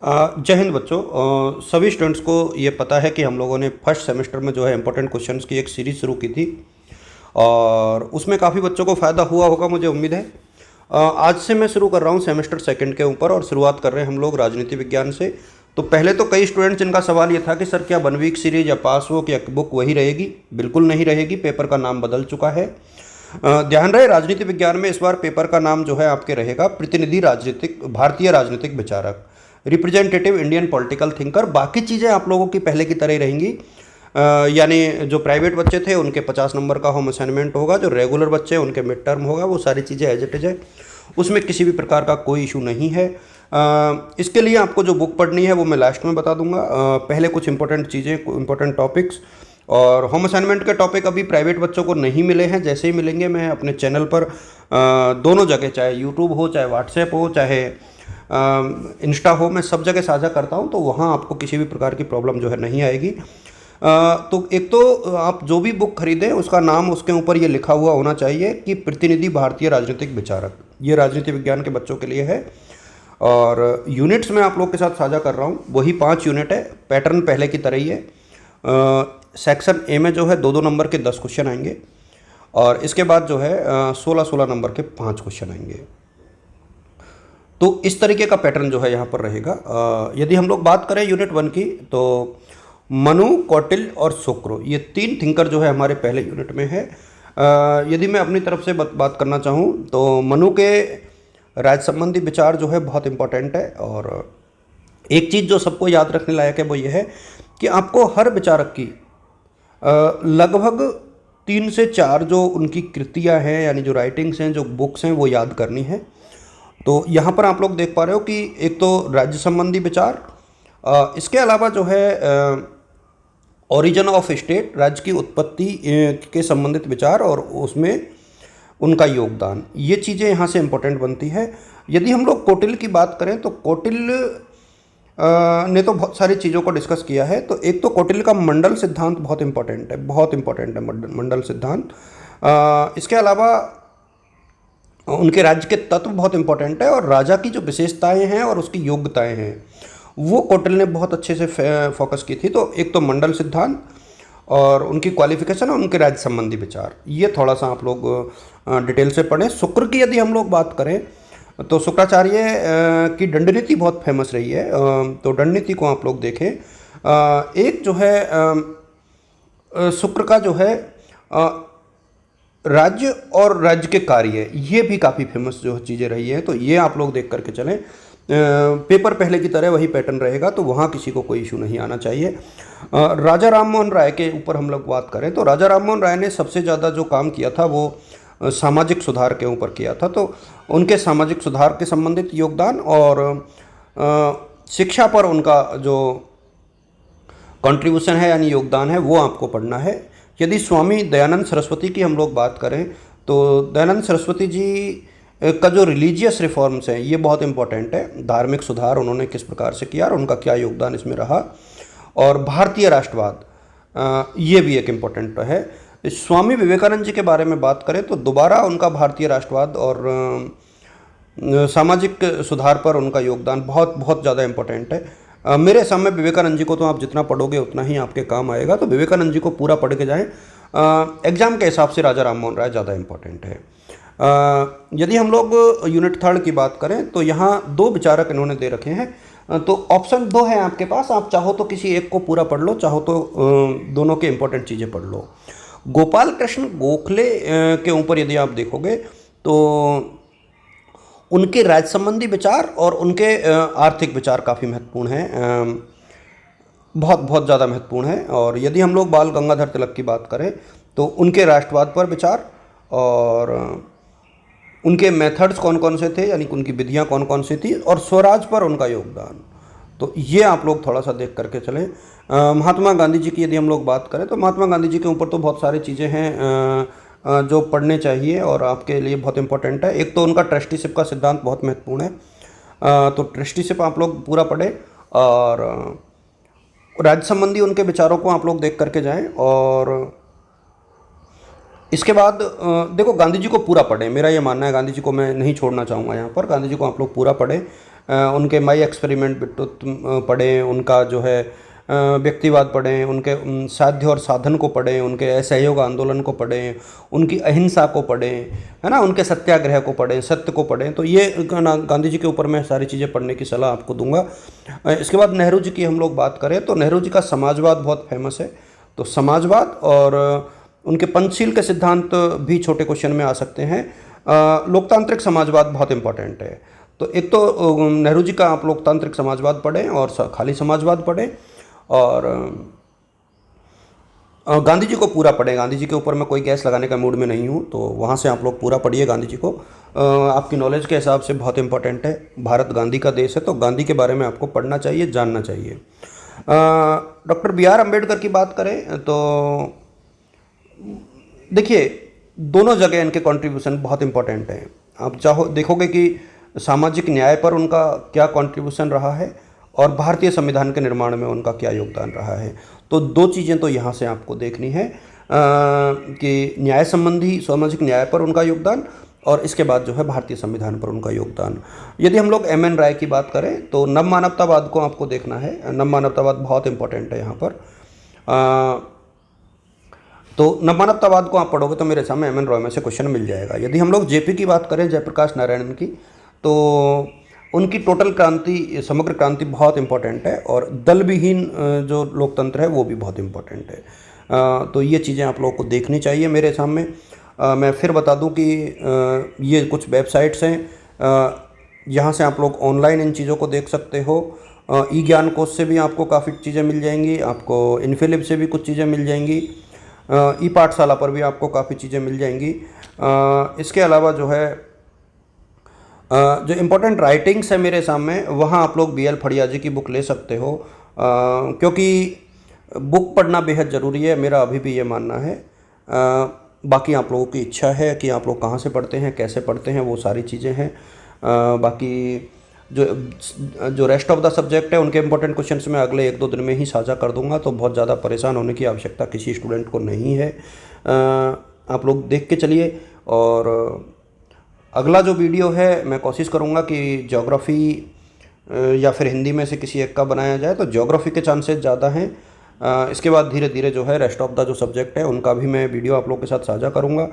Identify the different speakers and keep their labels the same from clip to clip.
Speaker 1: जय हिंद बच्चों। सभी स्टूडेंट्स को ये पता है कि हम लोगों ने फर्स्ट सेमेस्टर में जो है इम्पोर्टेंट क्वेश्चंस की एक सीरीज़ शुरू की थी और उसमें काफ़ी बच्चों को फ़ायदा हुआ होगा, मुझे उम्मीद है। आज से मैं शुरू कर रहा हूँ सेमेस्टर सेकंड के ऊपर और शुरुआत कर रहे हैं हम लोग राजनीति विज्ञान से। तो पहले तो कई स्टूडेंट्स जिनका सवाल ये था कि सर क्या 1 वीक सीरीज या पास बुक या बुक वही रहेगी? बिल्कुल नहीं रहेगी, पेपर का नाम बदल चुका है। ध्यान रहे, राजनीति विज्ञान में इस बार पेपर का नाम जो है आपके रहेगा प्रतिनिधि राजनीतिक भारतीय राजनीतिक विचारक, रिप्रेजेंटेटिव इंडियन पॉलिटिकल थिंकर। बाकी चीज़ें आप लोगों की पहले की तरह ही रहेंगी। यानी जो प्राइवेट बच्चे थे उनके 50 नंबर का होम असाइनमेंट होगा, जो रेगुलर बच्चे हैं उनके मिड टर्म होगा, वो सारी चीज़ें एज इट इज है, उसमें किसी भी प्रकार का कोई इशू नहीं है। इसके लिए आपको जो बुक पढ़नी है वो मैं लास्ट में बता दूंगा। पहले कुछ इंपॉर्टेंट चीज़ें, इंपॉर्टेंट टॉपिक्स और होम असाइनमेंट के टॉपिक अभी प्राइवेट बच्चों को नहीं मिले हैं। जैसे ही मिलेंगे मैं अपने चैनल पर दोनों जगह, चाहे यूट्यूब हो, चाहे व्हाट्सएप हो, चाहे इंस्टा हो, मैं सब जगह साझा करता हूँ, तो वहाँ आपको किसी भी प्रकार की प्रॉब्लम जो है नहीं आएगी। तो एक तो आप जो भी बुक खरीदें उसका नाम उसके ऊपर ये लिखा हुआ होना चाहिए कि प्रतिनिधि भारतीय राजनीतिक विचारक। ये राजनीति विज्ञान के बच्चों के लिए है। और यूनिट्स में आप लोग के साथ साझा कर रहा हूँ, वही 5 यूनिट है, पैटर्न पहले की तरह ही है। सेक्शन ए में जो है 2-2 नंबर के 10 क्वेश्चन आएंगे और इसके बाद जो है 16-16 नंबर के 5 क्वेश्चन आएंगे। तो इस तरीके का पैटर्न जो है यहाँ पर रहेगा। यदि हम लोग बात करें यूनिट 1 की, तो मनु, कौटिल्य और शुक्र, ये 3 थिंकर जो है हमारे पहले यूनिट में है। यदि मैं अपनी तरफ से बात करना चाहूँ तो मनु के राज्य संबंधी विचार जो है बहुत इंपॉर्टेंट है। और एक चीज़ जो सबको याद रखने लायक है वो ये है कि आपको हर विचारक की लगभग 3 से 4 जो उनकी कृतियाँ हैं, यानी जो राइटिंग्स हैं, जो बुक्स हैं, वो याद करनी है। तो यहाँ पर आप लोग देख पा रहे हो कि एक तो राज्य संबंधी विचार, इसके अलावा जो है ओरिजिन ऑफ स्टेट, राज्य की उत्पत्ति के संबंधित विचार और उसमें उनका योगदान, ये चीज़ें यहाँ से इम्पोर्टेंट बनती है। यदि हम लोग कौटिल्य की बात करें तो कौटिल्य ने तो बहुत सारी चीज़ों को डिस्कस किया है। तो एक तो कौटिल्य का मंडल सिद्धांत बहुत इंपॉर्टेंट है, बहुत इंपॉर्टेंट है मंडल सिद्धांत। इसके अलावा उनके राज्य के तत्व बहुत इंपॉर्टेंट है और राजा की जो विशेषताएं हैं और उसकी योग्यताएं हैं वो कौटिल्य ने बहुत अच्छे से फोकस की थी। तो एक तो मंडल सिद्धांत और उनकी क्वालिफिकेशन और उनके राज्य संबंधी विचार, ये थोड़ा सा आप लोग डिटेल से पढ़ें। शुक्र की यदि हम लोग बात करें तो शुक्राचार्य की दंडनीति बहुत फेमस रही है, तो दंडनीति को आप लोग देखें। एक जो है शुक्र का जो है राज्य और राज्य के कार्य, ये भी काफ़ी फेमस जो चीज़ें रही हैं, तो ये आप लोग देख करके चलें। पेपर पहले की तरह वही पैटर्न रहेगा, तो वहाँ किसी को कोई इशू नहीं आना चाहिए। राजा राम मोहन राय के ऊपर हम लोग बात करें तो राजा राम मोहन राय ने सबसे ज़्यादा जो काम किया था वो सामाजिक सुधार के ऊपर किया था। तो उनके सामाजिक सुधार के संबंधित योगदान और शिक्षा पर उनका जो कंट्रीब्यूशन है यानी योगदान है वो आपको पढ़ना है। यदि स्वामी दयानंद सरस्वती की हम लोग बात करें तो दयानंद सरस्वती जी का जो रिलीजियस रिफॉर्म्स हैं ये बहुत इंपॉर्टेंट है। धार्मिक सुधार उन्होंने किस प्रकार से किया और उनका क्या योगदान इसमें रहा। और भारतीय राष्ट्रवाद, ये भी एक इम्पॉर्टेंट है। स्वामी विवेकानंद जी के बारे में बात करें तो दोबारा उनका भारतीय राष्ट्रवाद और सामाजिक सुधार पर उनका योगदान बहुत बहुत ज़्यादा इम्पोर्टेंट है। मेरे हिसाब में विवेकानंद जी को तो आप जितना पढ़ोगे उतना ही आपके काम आएगा, तो विवेकानंद जी को पूरा पढ़ के जाएं। एग्ज़ाम के हिसाब से राजा राम मोहन राय ज़्यादा इम्पोर्टेंट है। यदि हम लोग यूनिट 3 की बात करें तो यहाँ 2 विचारक इन्होंने दे रखे हैं, तो ऑप्शन 2 है आपके पास। आप चाहो तो किसी एक को पूरा पढ़ लो, चाहो तो दोनों के इंपॉर्टेंट चीज़ें पढ़ लो। गोपाल कृष्ण गोखले के ऊपर यदि आप देखोगे तो उनके राज्य संबंधी विचार और उनके आर्थिक विचार काफ़ी महत्वपूर्ण हैं, बहुत बहुत ज़्यादा महत्वपूर्ण है। और यदि हम लोग बाल गंगाधर तिलक की बात करें तो उनके राष्ट्रवाद पर विचार और उनके मेथड्स कौन कौन से थे, यानी उनकी विधियाँ कौन कौन सी थी, और स्वराज पर उनका योगदान, तो ये आप लोग थोड़ा सा देख करके चलें। महात्मा गांधी जी की यदि हम लोग बात करें तो महात्मा गांधी जी के ऊपर तो बहुत सारी चीज़ें हैं जो पढ़ने चाहिए और आपके लिए बहुत इंपॉर्टेंट है। एक तो उनका ट्रस्टीशिप का सिद्धांत बहुत महत्वपूर्ण है, तो ट्रस्टीशिप आप लोग पूरा पढ़ें और राज्य संबंधी उनके विचारों को आप लोग देख करके जाएं। और इसके बाद देखो, गांधी जी को पूरा पढ़ें, मेरा ये मानना है, गांधी जी को मैं नहीं छोड़ना चाहूँगा यहाँ पर, गांधी जी को आप लोग पूरा पढ़ें। उनके माई एक्सपेरिमेंट बिट्टू पढ़ें, उनका जो है व्यक्तिवाद पढ़ें, उनके साध्य और साधन को पढ़ें, उनके असहयोग आंदोलन को पढ़ें, उनकी अहिंसा को पढ़ें, है ना, उनके सत्याग्रह को पढ़ें, सत्य को पढ़ें। तो ये गांधी जी के ऊपर मैं सारी चीज़ें पढ़ने की सलाह आपको दूंगा। इसके बाद नेहरू जी की हम लोग बात करें तो नेहरू जी का समाजवाद बहुत फेमस है। तो समाजवाद और उनके पंचशील के सिद्धांत भी छोटे क्वेश्चन में आ सकते हैं। लोकतांत्रिक समाजवाद बहुत इंपॉर्टेंट है। तो एक तो नेहरू जी का आप लोकतांत्रिक समाजवाद पढ़ें और खाली समाजवाद पढ़ें, और गांधी जी को पूरा पढ़ें। गांधी जी के ऊपर मैं कोई गैस लगाने का मूड में नहीं हूँ, तो वहाँ से आप लोग पूरा पढ़िए गांधी जी को। आपकी नॉलेज के हिसाब से बहुत इंपॉर्टेंट है। भारत गांधी का देश है, तो गांधी के बारे में आपको पढ़ना चाहिए, जानना चाहिए। डॉक्टर बी आर अम्बेडकर की बात करें तो देखिए, दोनों जगह इनके कंट्रीब्यूशन बहुत इंपॉर्टेंट हैं। आप चाहो देखोगे कि सामाजिक न्याय पर उनका क्या कंट्रीब्यूशन रहा है और भारतीय संविधान के निर्माण में उनका क्या योगदान रहा है। तो दो चीज़ें तो यहाँ से आपको देखनी है कि न्याय संबंधी सामाजिक न्याय पर उनका योगदान, और इसके बाद जो है भारतीय संविधान पर उनका योगदान। यदि हम लोग एम एन राय की बात करें तो नव मानवतावाद को आपको देखना है। नव मानवतावाद बहुत इंपॉर्टेंट है यहाँ पर। तो नव मानवतावाद को आप पढ़ोगे तो मेरे सामने एम एन रॉय में से क्वेश्चन मिल जाएगा। यदि हम लोग जेपी की बात करें, जयप्रकाश नारायण की, तो उनकी टोटल क्रांति, समग्र क्रांति बहुत इंपॉर्टेंट है, और दल विहीन जो लोकतंत्र है वो भी बहुत इंपॉर्टेंट है। तो ये चीज़ें आप लोगों को देखनी चाहिए मेरे सामने। मैं फिर बता दूं कि ये कुछ वेबसाइट्स हैं, यहाँ से आप लोग ऑनलाइन इन चीज़ों को देख सकते हो। ई ज्ञान कोश से भी आपको काफ़ी चीज़ें मिल जाएंगी, आपको इन्फिलिप से भी कुछ चीज़ें मिल जाएंगी, ई पाठशाला पर भी आपको काफ़ी चीज़ें मिल जाएंगी। इसके अलावा जो है जो इम्पोर्टेंट राइटिंग्स है मेरे सामने, वहाँ आप लोग बी एल फड़िया जी की बुक ले सकते हो, क्योंकि बुक पढ़ना बेहद ज़रूरी है, मेरा अभी भी ये मानना है। बाकी आप लोगों की इच्छा है कि आप लोग कहाँ से पढ़ते हैं, कैसे पढ़ते हैं, वो सारी चीज़ें हैं। बाकी जो रेस्ट ऑफ द सब्जेक्ट है उनके इंपॉर्टेंट क्वेश्चंस मैं अगले 1-2 दिन में ही साझा कर दूंगा, तो बहुत ज़्यादा परेशान होने की आवश्यकता किसी स्टूडेंट को नहीं है। आप लोग देख के चलिए। और अगला जो वीडियो है मैं कोशिश करूंगा कि ज्योग्राफी या फिर हिंदी में से किसी एक का बनाया जाए, तो ज्योग्राफी के चांसेस ज़्यादा हैं। इसके बाद धीरे धीरे जो है रेस्ट ऑफ द जो सब्जेक्ट है उनका भी मैं वीडियो आप लोग के साथ साझा करूँगा।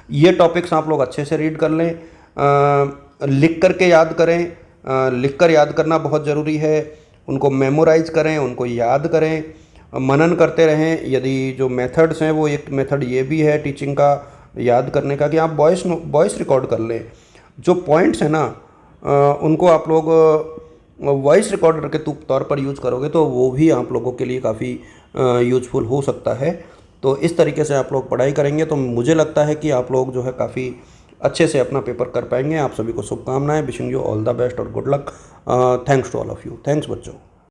Speaker 1: ये टॉपिक्स आप लोग अच्छे से रीड कर लें, लिख करके याद करें। लिख कर याद करना बहुत ज़रूरी है। उनको मेमोराइज करें, उनको याद करें, मनन करते रहें। यदि जो मेथड्स हैं, वो एक मेथड ये भी है टीचिंग का, याद करने का, कि आप वॉइस रिकॉर्ड कर लें। जो पॉइंट्स हैं ना, उनको आप लोग वॉइस रिकॉर्डर के तौर पर यूज़ करोगे तो वो भी आप लोगों के लिए काफ़ी यूज़फुल हो सकता है। तो इस तरीके से आप लोग पढ़ाई करेंगे तो मुझे लगता है कि आप लोग जो है काफ़ी अच्छे से अपना पेपर कर पाएंगे। आप सभी को शुभकामनाएं। Wishing you all the best और good luck. Thanks to all of you. Thanks बच्चों।